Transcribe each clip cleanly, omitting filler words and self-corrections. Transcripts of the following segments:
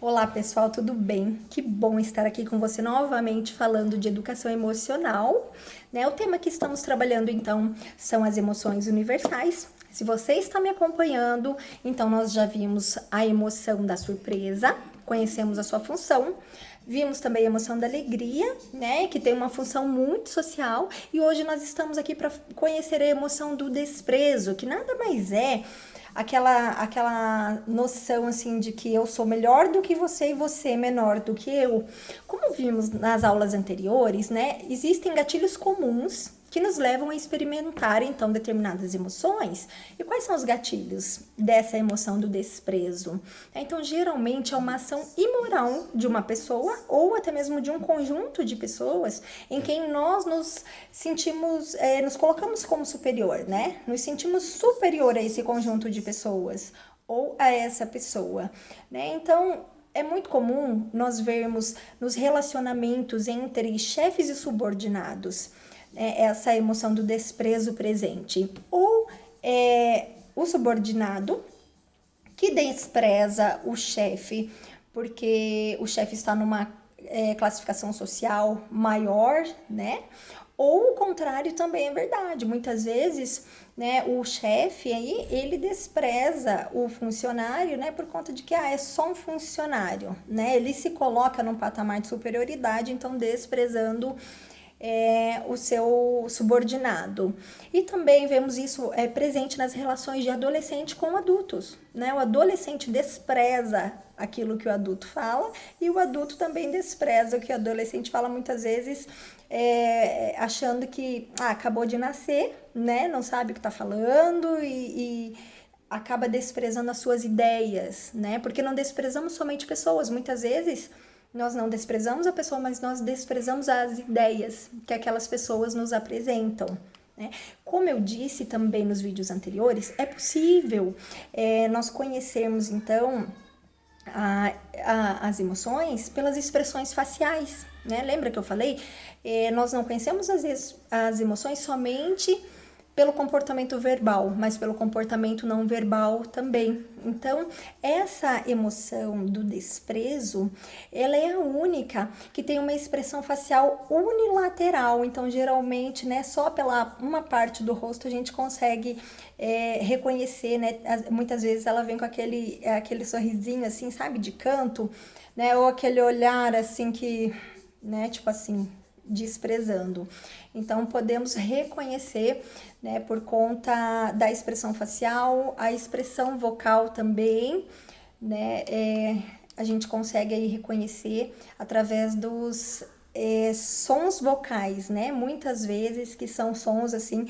Olá pessoal, tudo bem? Que bom estar aqui com você novamente falando de educação emocional, né? O tema que estamos trabalhando então são as emoções universais. Se você está me acompanhando, então nós já vimos a emoção da surpresa, conhecemos a sua função. Vimos também a emoção da alegria, né, que tem uma função muito social, e hoje nós estamos aqui para conhecer a emoção do desprezo, que nada mais é aquela noção assim de que eu sou melhor do que você e você é menor do que eu. Como vimos nas aulas anteriores, né, existem gatilhos comuns que nos levam a experimentar então determinadas emoções. E quais são os gatilhos dessa emoção do desprezo? Então, geralmente é uma ação imoral de uma pessoa ou até mesmo de um conjunto de pessoas em quem nós nos sentimos, nos colocamos como superior, né? Nos sentimos superior a esse conjunto de pessoas ou a essa pessoa, né? Então, é muito comum nós vermos nos relacionamentos entre chefes e subordinados, essa emoção do desprezo presente. Ou o subordinado que despreza o chefe porque o chefe está numa classificação social maior, né? Ou o contrário também é verdade. Muitas vezes, né, o chefe aí, ele despreza o funcionário, né, por conta de que é só um funcionário, né? Ele se coloca num patamar de superioridade, então desprezando o seu subordinado. E também vemos isso presente nas relações de adolescente com adultos, né? O adolescente despreza aquilo que o adulto fala e o adulto também despreza o que o adolescente fala, muitas vezes achando que acabou de nascer, né? Não sabe o que está falando e acaba desprezando as suas ideias, né? Porque não desprezamos somente pessoas, muitas vezes nós não desprezamos a pessoa, mas nós desprezamos as ideias que aquelas pessoas nos apresentam, né? Como eu disse também nos vídeos anteriores, é possível nós conhecermos então as emoções pelas expressões faciais, né? Lembra que eu falei? Nós não conhecemos as emoções somente pelo comportamento verbal, mas pelo comportamento não verbal também. Então, essa emoção do desprezo, ela é a única que tem uma expressão facial unilateral. Então, geralmente, né, só pela uma parte do rosto a gente consegue reconhecer, né? Muitas vezes ela vem com aquele sorrisinho assim, sabe, de canto, né? Ou aquele olhar assim que, né, tipo assim, desprezando. Então, podemos reconhecer, né, por conta da expressão facial, a expressão vocal também, né, a gente consegue aí reconhecer através dos sons vocais, né, muitas vezes que são sons, assim,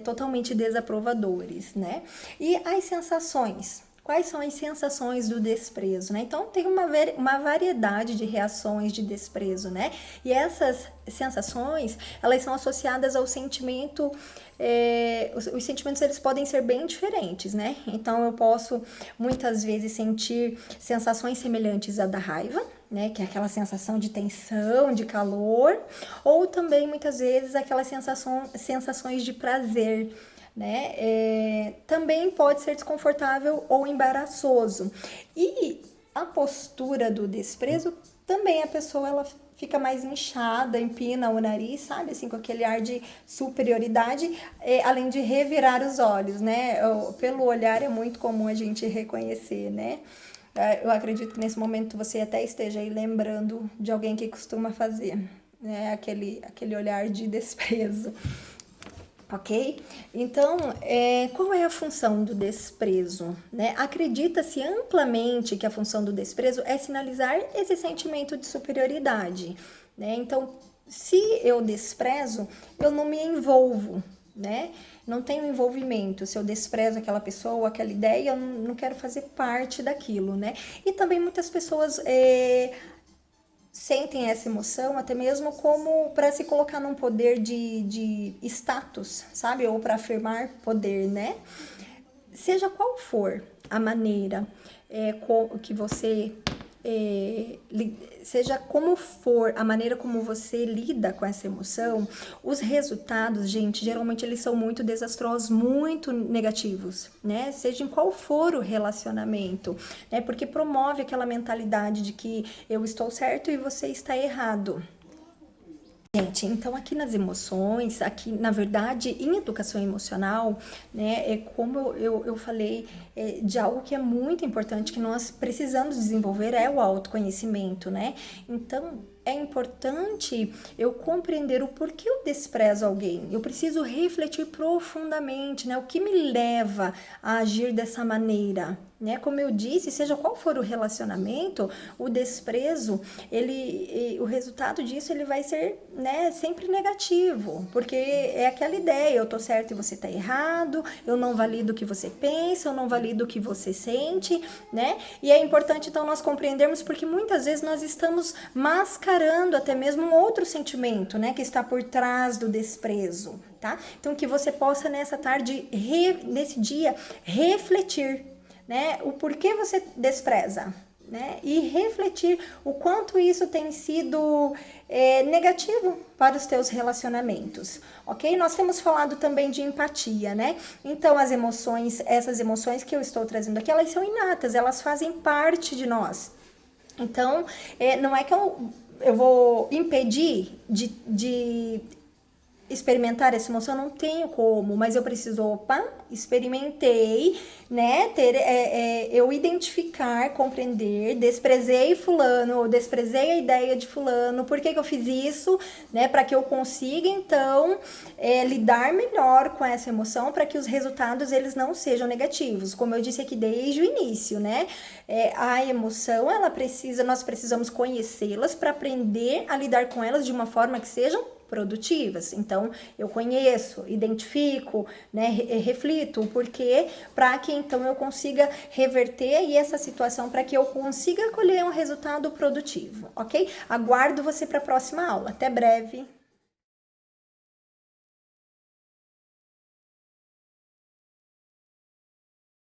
totalmente desaprovadores, né, e as sensações. Quais são as sensações do desprezo, né? Então, tem uma variedade de reações de desprezo, né? E essas sensações, elas são associadas ao sentimento, os sentimentos, eles podem ser bem diferentes, né? Então, eu posso, muitas vezes, sentir sensações semelhantes à da raiva, né? Que é aquela sensação de tensão, de calor, ou também, muitas vezes, aquelas sensações de prazer, né? Também pode ser desconfortável ou embaraçoso. E a postura do desprezo também a pessoa ela fica mais inchada, empina o nariz, sabe? Assim, com aquele ar de superioridade, além de revirar os olhos, né? Pelo olhar é muito comum a gente reconhecer, né? Eu acredito que nesse momento você até esteja aí lembrando de alguém que costuma fazer, né? Aquele olhar de desprezo. Ok? Então, qual é a função do desprezo? Né? Acredita-se amplamente que a função do desprezo é sinalizar esse sentimento de superioridade. Né? Então, se eu desprezo, eu não me envolvo, né? Não tenho envolvimento. Se eu desprezo aquela pessoa, aquela ideia, eu não quero fazer parte daquilo, né? E também muitas pessoas sentem essa emoção até mesmo como para se colocar num poder de status, sabe? Ou para afirmar poder, né? Seja qual for a maneira que você seja como for a maneira como você lida com essa emoção, os resultados, gente, geralmente eles são muito desastrosos, muito negativos, né? Seja em qual for o relacionamento, né? Porque promove aquela mentalidade de que eu estou certo e você está errado. Gente, então aqui nas emoções, aqui na verdade em educação emocional, né, é como eu falei, de algo que é muito importante que nós precisamos desenvolver é o autoconhecimento, né? Então é importante eu compreender o porquê eu desprezo alguém. Eu preciso refletir profundamente, né? O que me leva a agir dessa maneira, né? Como eu disse, seja qual for o relacionamento, o desprezo, o resultado disso ele vai ser, né, sempre negativo, porque é aquela ideia, eu tô certo e você tá errado, eu não valido o que você pensa, eu não valido o que você sente, né? E é importante então nós compreendermos porque muitas vezes nós estamos mascarando até mesmo um outro sentimento, né, que está por trás do desprezo, tá? Então que você possa nessa tarde, nesse dia, refletir, né, o porquê você despreza, né, e refletir o quanto isso tem sido negativo para os teus relacionamentos, ok? Nós temos falado também de empatia, né? Então as emoções, essas emoções que eu estou trazendo aqui, elas são inatas, elas fazem parte de nós. Então, não é que eu vou impedir de experimentar essa emoção, não tenho como, mas eu preciso, experimentei, né, eu identificar, compreender, desprezei fulano, ou desprezei a ideia de fulano, por que eu fiz isso, né, para que eu consiga, então, lidar melhor com essa emoção, para que os resultados, eles não sejam negativos, como eu disse aqui desde o início, né, a emoção, nós precisamos conhecê-las para aprender a lidar com elas de uma forma que sejam produtivas. Então, eu conheço, identifico, né, reflito o porquê, para que então eu consiga reverter aí essa situação, para que eu consiga colher um resultado produtivo, ok? Aguardo você para a próxima aula. Até breve!